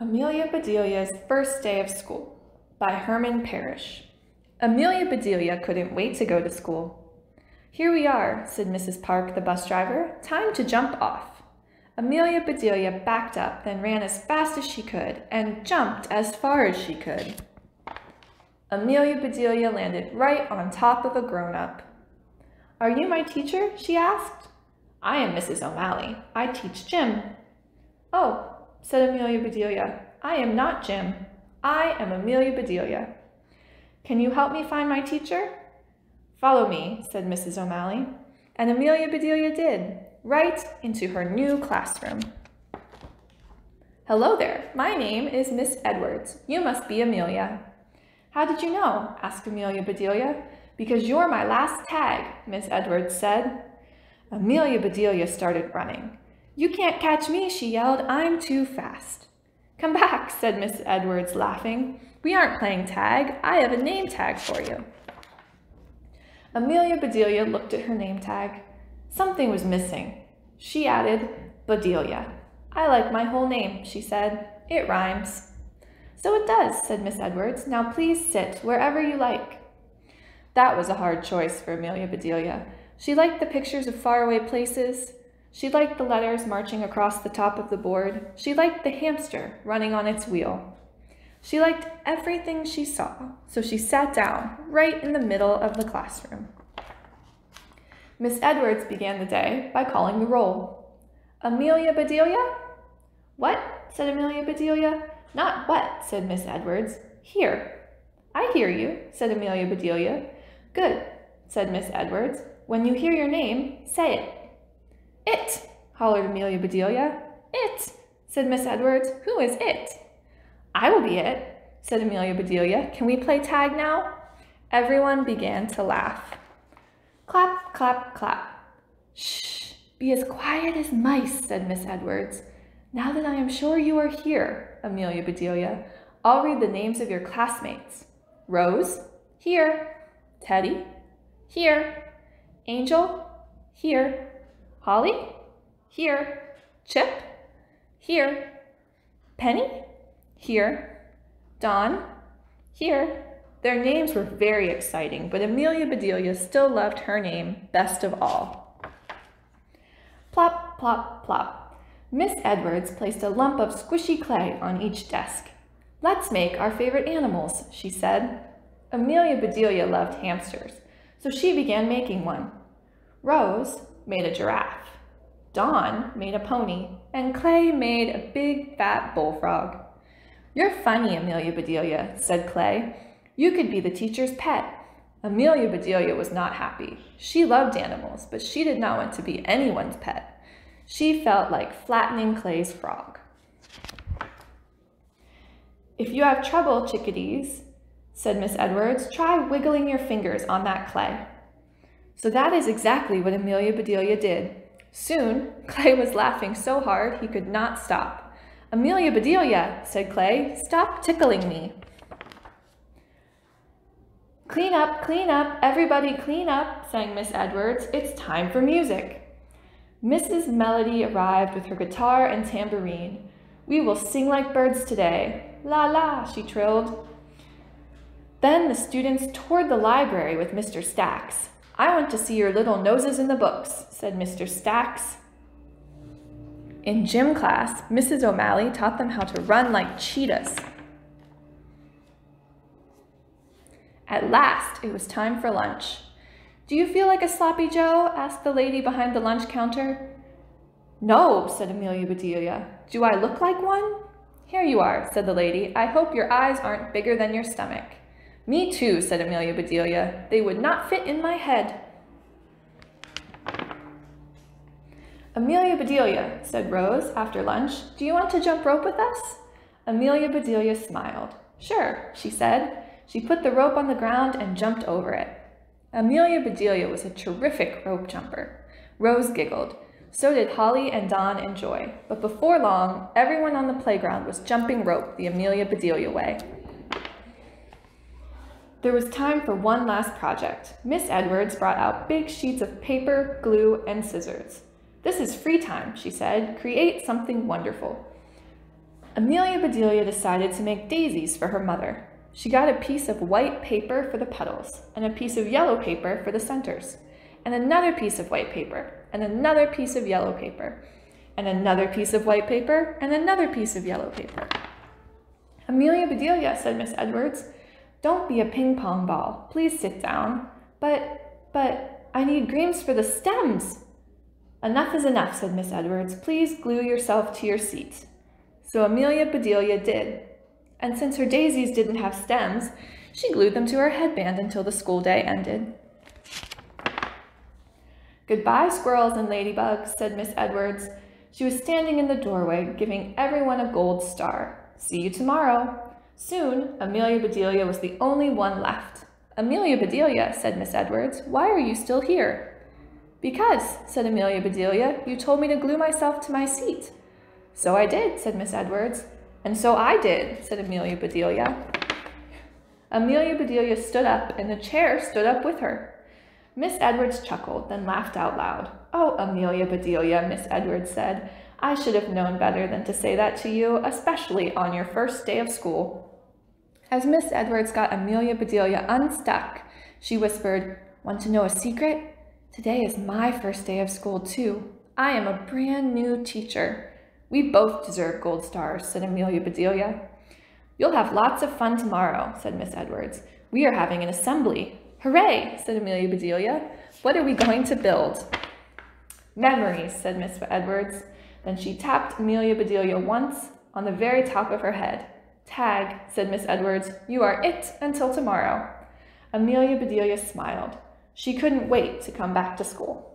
Amelia Bedelia's First Day of School by Herman Parish. Amelia Bedelia couldn't wait to go to school. "Here we are," said Mrs. Park, the bus driver. "Time to jump off." Amelia Bedelia backed up, then ran as fast as she could, and jumped as far as she could. Amelia Bedelia landed right on top of a grown-up. "Are you my teacher?" she asked. "I am Mrs. O'Malley. I teach gym." "Oh," said Amelia Bedelia, "I am not Jim. I am Amelia Bedelia. Can you help me find my teacher?" "Follow me," said Mrs. O'Malley, and Amelia Bedelia did, right into her new classroom. "Hello there, my name is Miss Edwards. You must be Amelia." "How did you know?" asked Amelia Bedelia. "Because you're my last tag," Miss Edwards said. Amelia Bedelia started running. "You can't catch me," she yelled. "I'm too fast." "Come back," said Miss Edwards, laughing. "We aren't playing tag. I have a name tag for you." Amelia Bedelia looked at her name tag. Something was missing. She added, "Bedelia. I like my whole name," she said. "It rhymes." "So it does," said Miss Edwards. "Now please sit wherever you like." That was a hard choice for Amelia Bedelia. She liked the pictures of faraway places. She liked the letters marching across the top of the board. She liked the hamster running on its wheel. She liked everything she saw, so she sat down right in the middle of the classroom. Miss Edwards began the day by calling the roll. "Amelia Bedelia?" "What?" said Amelia Bedelia. "Not what," said Miss Edwards. "Here." "I hear you," said Amelia Bedelia. "Good," said Miss Edwards. "When you hear your name, say it." "It," hollered Amelia Bedelia. "It," said Miss Edwards. "Who is it?" "I will be it," said Amelia Bedelia. "Can we play tag now?" Everyone began to laugh. Clap, clap, clap. "Shh, be as quiet as mice," said Miss Edwards. "Now that I am sure you are here, Amelia Bedelia, I'll read the names of your classmates. Rose, here. Teddy, here. Angel, here. Holly, here. Chip, here. Penny, here. Dawn, here." Their names were very exciting, but Amelia Bedelia still loved her name best of all. Plop, plop, plop. Miss Edwards placed a lump of squishy clay on each desk. "Let's make our favorite animals," she said. Amelia Bedelia loved hamsters, so she began making one. Rose made a giraffe. Dawn made a pony, and Clay made a big fat bullfrog. "You're funny, Amelia Bedelia," said Clay. "You could be the teacher's pet." Amelia Bedelia was not happy. She loved animals, but she did not want to be anyone's pet. She felt like flattening Clay's frog. "If you have trouble, chickadees," said Miss Edwards, "try wiggling your fingers on that clay." So that is exactly what Amelia Bedelia did. Soon, Clay was laughing so hard he could not stop. "Amelia Bedelia," said Clay, "stop tickling me." Clean up, everybody clean up," sang Miss Edwards. "It's time for music." Mrs. Melody arrived with her guitar and tambourine. "We will sing like birds today. La la," she trilled. Then the students toured the library with Mr. Stacks. "I want to see your little noses in the books," said Mr. Stacks. In gym class, Mrs. O'Malley taught them how to run like cheetahs. At last, it was time for lunch. "Do you feel like a sloppy Joe?" asked the lady behind the lunch counter. "No," said Amelia Bedelia. "Do I look like one?" "Here you are," said the lady. "I hope your eyes aren't bigger than your stomach." "Me too," said Amelia Bedelia. "They would not fit in my head." "Amelia Bedelia," said Rose after lunch, "do you want to jump rope with us?" Amelia Bedelia smiled. "Sure," she said. She put the rope on the ground and jumped over it. Amelia Bedelia was a terrific rope jumper. Rose giggled. So did Holly and Dawn and Joy. But before long, everyone on the playground was jumping rope the Amelia Bedelia way. There was time for one last project. Miss Edwards brought out big sheets of paper, glue, and scissors. "This is free time," she said. "Create something wonderful." Amelia Bedelia decided to make daisies for her mother. She got a piece of white paper for the petals, and a piece of yellow paper for the centers, and another piece of white paper, and another piece of yellow paper, and another piece of white paper, and another piece of yellow paper. Amelia Bedelia, said Miss Edwards, don't be a ping-pong ball. Please sit down. But I need greens for the stems. Enough is enough, said Miss Edwards. Please glue yourself to your seat. So Amelia Bedelia did. And since her daisies didn't have stems, she glued them to her headband until the school day ended. Goodbye, squirrels and ladybugs, said Miss Edwards. She was standing in the doorway, giving everyone a gold star. See you tomorrow. Soon, Amelia Bedelia was the only one left. Amelia Bedelia, said Miss Edwards, why are you still here? Because, said Amelia Bedelia, you told me to glue myself to my seat. So I did, said Miss Edwards. And so I did, said Amelia Bedelia. Amelia Bedelia stood up, and the chair stood up with her. Miss Edwards chuckled, then laughed out loud. Oh, Amelia Bedelia, Miss Edwards said, I should have known better than to say that to you, especially on your first day of school. As Miss Edwards got Amelia Bedelia unstuck, she whispered, Want to know a secret? Today is my first day of school, too. I am a brand new teacher. We both deserve gold stars, said Amelia Bedelia. You'll have lots of fun tomorrow, said Miss Edwards. We are having an assembly. Hooray, said Amelia Bedelia. What are we going to build? Memories, said Miss Edwards. Then she tapped Amelia Bedelia once on the very top of her head. Tag, said Miss Edwards, you are it until tomorrow. Amelia Bedelia smiled. She couldn't wait to come back to school.